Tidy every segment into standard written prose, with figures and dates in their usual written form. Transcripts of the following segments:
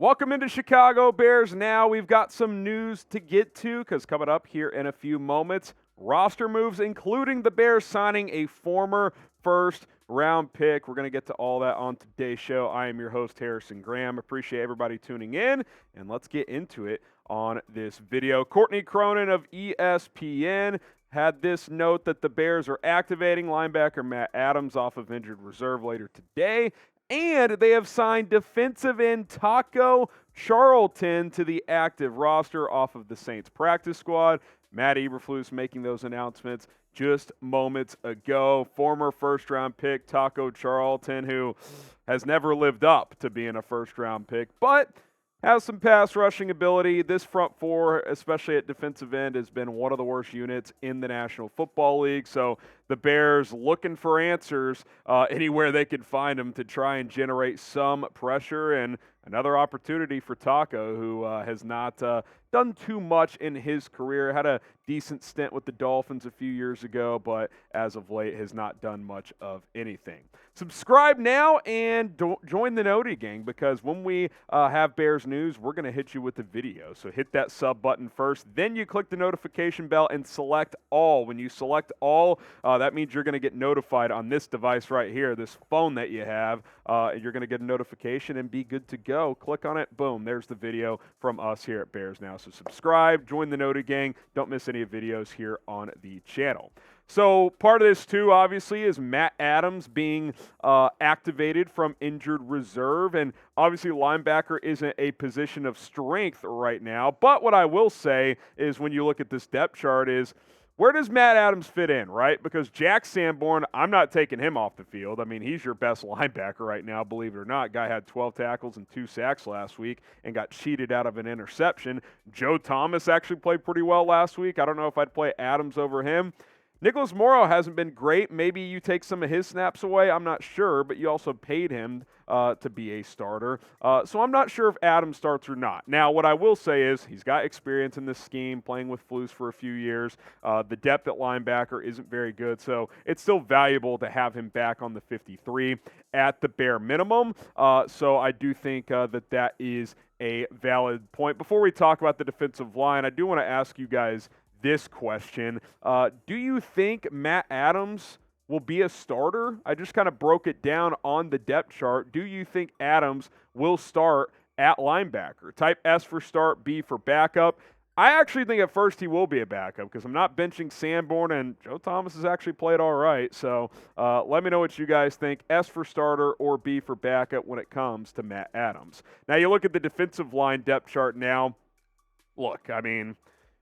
Welcome into Chicago Bears Now. We've got some news to get to because coming up here in a few moments, roster moves, including the Bears signing a former first-round pick. We're going to get to all that on today's show. I am your host, Harrison Graham. Appreciate everybody tuning in, and let's get into it on this video. Courtney Cronin of ESPN had this note that the Bears are activating linebacker Matt Adams off of injured reserve later today. And they have signed defensive end Taco Charlton to the active roster off of the Saints practice squad. Matt Eberflus making those announcements just moments ago. Former first-round pick Taco Charlton, who has never lived up to being a first-round pick, but has some pass rushing ability. This front four, especially at defensive end, has been one of the worst units in the National Football League. So the Bears looking for answers anywhere they can find them to try and generate some pressure, and another opportunity for Taco, who has not done too much in his career. Had a decent stint with the Dolphins a few years ago, but as of late has not done much of anything. Subscribe now and join the Noti Gang, because when we have Bears news, we're going to hit you with the video. So hit that sub button first, then you click the notification bell and select all. When you select all, that means you're going to get notified on this device right here, this phone that you have. You're going to get a notification and be good to go. Click on it, boom, there's the video from us here at Bears Now. So subscribe, join the Noti Gang, don't miss any videos here on the channel. So part of this, too, obviously, is Matt Adams being activated from injured reserve. And obviously, linebacker isn't a position of strength right now. But what I will say is when you look at this depth chart is, where does Matt Adams fit in, right? Because Jack Sanborn, I'm not taking him off the field. I mean, he's your best linebacker right now, believe it or not. Guy had 12 tackles and 2 sacks last week and got cheated out of an interception. Joe Thomas actually played pretty well last week. I don't know if I'd play Adams over him. Nicholas Morrow hasn't been great. Maybe you take some of his snaps away. I'm not sure, but you also paid him to be a starter. So I'm not sure if Adams starts or not. Now, what I will say is he's got experience in this scheme, playing with Flus for a few years. The depth at linebacker isn't very good, so it's still valuable to have him back on the 53 at the bare minimum. So I do think that is a valid point. Before we talk about the defensive line, I do want to ask you guys this question. Do you think Matt Adams will be a starter? I just kind of broke it down on the depth chart. Do you think Adams will start at linebacker? Type S for start, B for backup. I actually think at first he will be a backup because I'm not benching Sanborn, and Joe Thomas has actually played all right. So let me know what you guys think, S for starter or B for backup when it comes to Matt Adams. Now you look at the defensive line depth chart now. Look, I mean,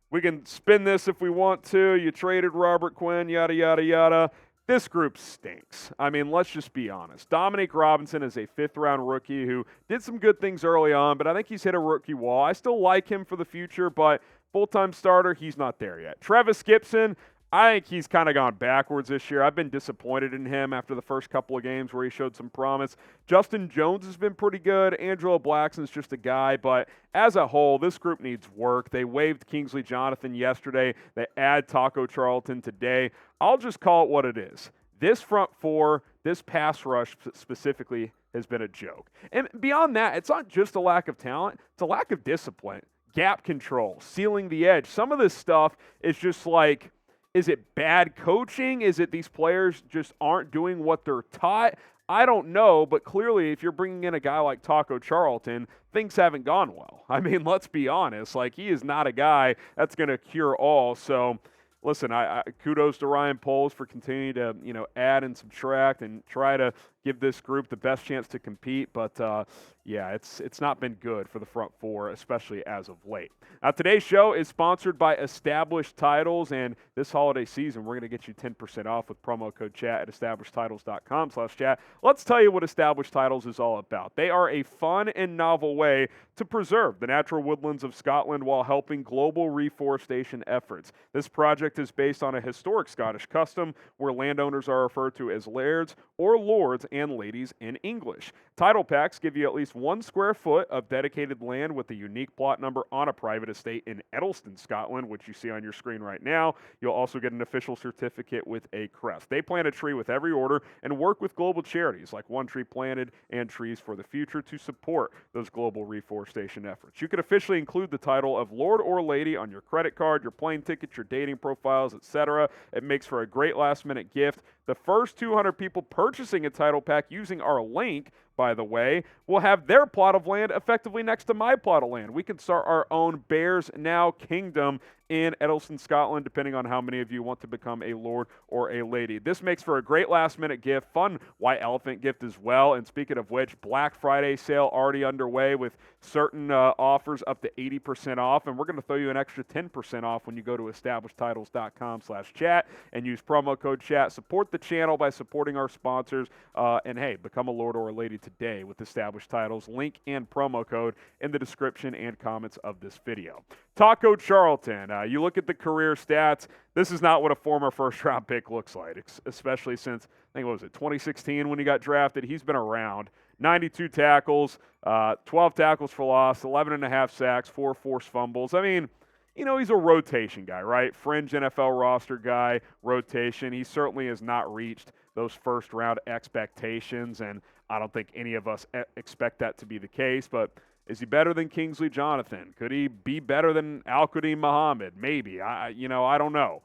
we can spin this if we want to. You traded Robert Quinn, yada, yada, yada. This group stinks. I mean, let's just be honest. Dominique Robinson is a fifth-round rookie who did some good things early on, but I think he's hit a rookie wall. I still like him for the future, but full-time starter, he's not there yet. Travis Gibson, I think he's kind of gone backwards this year. I've been disappointed in him after the first couple of games where he showed some promise. Justin Jones has been pretty good. Angelo Blackson's just a guy, but as a whole, this group needs work. They waived Kingsley Jonathan yesterday. They add Taco Charlton today. I'll just call it what it is. This front four, this pass rush specifically, has been a joke. And beyond that, it's not just a lack of talent. It's a lack of discipline, gap control, sealing the edge. Some of this stuff is just like, is it bad coaching? Is it these players just aren't doing what they're taught? I don't know, but clearly if you're bringing in a guy like Taco Charlton, things haven't gone well. I mean, let's be honest. Like, he is not a guy that's going to cure all. So, listen, I kudos to Ryan Poles for continuing to, add and subtract and try to give this group the best chance to compete. But, yeah, it's not been good for the front four, especially as of late. Now, today's show is sponsored by Established Titles, and this holiday season, we're going to get you 10% off with promo code CHAT at establishedtitles.com/chat. Let's tell you what Established Titles is all about. They are a fun and novel way to preserve the natural woodlands of Scotland while helping global reforestation efforts. This project is based on a historic Scottish custom where landowners are referred to as lairds or lords and ladies in English. Title packs give you at least 1 square foot of dedicated land with a unique plot number on a private estate in Edelston, Scotland, which you see on your screen right now. You'll also get an official certificate with a crest. They plant a tree with every order and work with global charities like One Tree Planted and Trees for the Future to support those global reforestation efforts. You can officially include the title of Lord or Lady on your credit card, your plane ticket, your dating profiles, etc. It makes for a great last-minute gift. The first 200 people purchasing a title pack using our link, by the way, will have their plot of land effectively next to my plot of land. We can start our own Bears Now Kingdom in Edelston, Scotland, depending on how many of you want to become a lord or a lady. This makes for a great last-minute gift, fun white elephant gift as well. And speaking of which, Black Friday sale already underway with certain offers up to 80% off, and we're going to throw you an extra 10% off when you go to establishedtitles.com/chat and use promo code chat. Support the channel by supporting our sponsors, and hey, become a lord or a lady today with Established Titles. Link and promo code in the description and comments of this video. Taco Charlton, you look at the career stats, this is not what a former first-round pick looks like, especially since, I think, what was it, 2016 when he got drafted? He's been around. 92 tackles, 12 tackles for loss, 11.5 sacks, 4 forced fumbles. I mean, you know, he's a rotation guy, right? Fringe NFL roster guy, rotation. He certainly has not reached those first-round expectations, and I don't think any of us expect that to be the case, but is he better than Kingsley Jonathan? Could he be better than Al-Qadim Muhammad? Maybe. I don't know.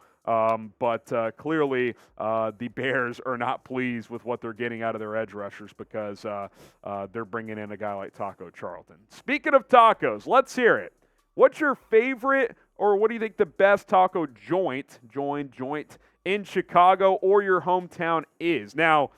But clearly the Bears are not pleased with what they're getting out of their edge rushers because they're bringing in a guy like Taco Charlton. Speaking of tacos, let's hear it. What's your favorite, or what do you think the best taco joint in Chicago or your hometown is? Now,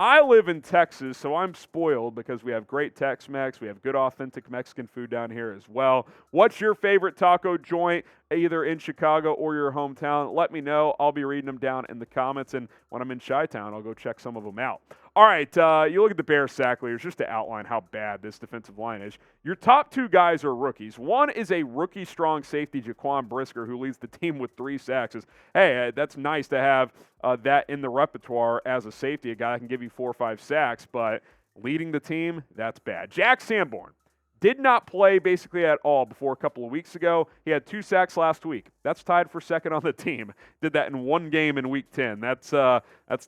I live in Texas, so I'm spoiled because we have great Tex-Mex. We have good, authentic Mexican food down here as well. What's your favorite taco joint, either in Chicago or your hometown? Let me know. I'll be reading them down in the comments, and when I'm in Chi-Town, I'll go check some of them out. All right, you look at the Bears sack leaders, just to outline how bad this defensive line is. Your top 2 guys are rookies. One is a rookie-strong safety, Jaquan Brisker, who leads the team with 3 sacks. Hey, that's nice to have that in the repertoire as a safety, a guy that can give you 4 or 5 sacks, but leading the team, that's bad. Jack Sanborn did not play basically at all before a couple of weeks ago. He had 2 sacks last week. That's tied for second on the team. Did that in 1 game in Week 10. That's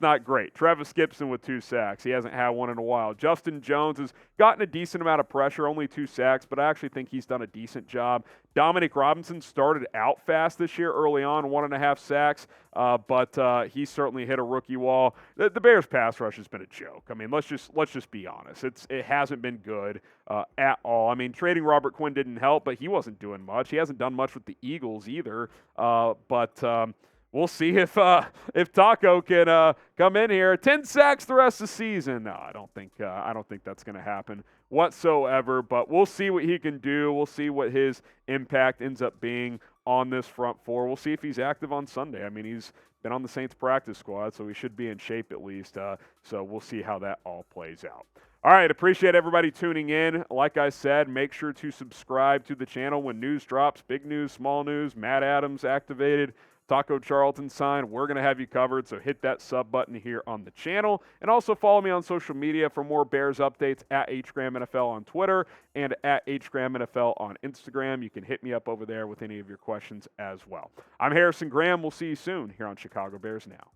not great. Travis Gibson with 2 sacks. He hasn't had one in a while. Justin Jones has gotten a decent amount of pressure, only 2 sacks, but I actually think he's done a decent job. Dominic Robinson started out fast this year early on, 1.5 sacks, but he certainly hit a rookie wall. The Bears' pass rush has been a joke. I mean, let's just be honest. It hasn't been good at all. I mean, trading Robert Quinn didn't help, but he wasn't doing much. He hasn't done much with the Eagles either. But we'll see if Taco can come in here. 10 sacks the rest of the season. No, I don't think that's going to happen whatsoever. But we'll see what he can do. We'll see what his impact ends up being on this front four. We'll see if he's active on Sunday. I mean, he's been on the Saints practice squad, so he should be in shape at least. So we'll see how that all plays out. All right, appreciate everybody tuning in. Like I said, make sure to subscribe to the channel when news drops, big news, small news, Matt Adams activated, Taco Charlton signed. We're going to have you covered, so hit that sub button here on the channel. And also follow me on social media for more Bears updates at HGramNFL on Twitter and at HGramNFL on Instagram. You can hit me up over there with any of your questions as well. I'm Harrison Graham. We'll see you soon here on Chicago Bears Now.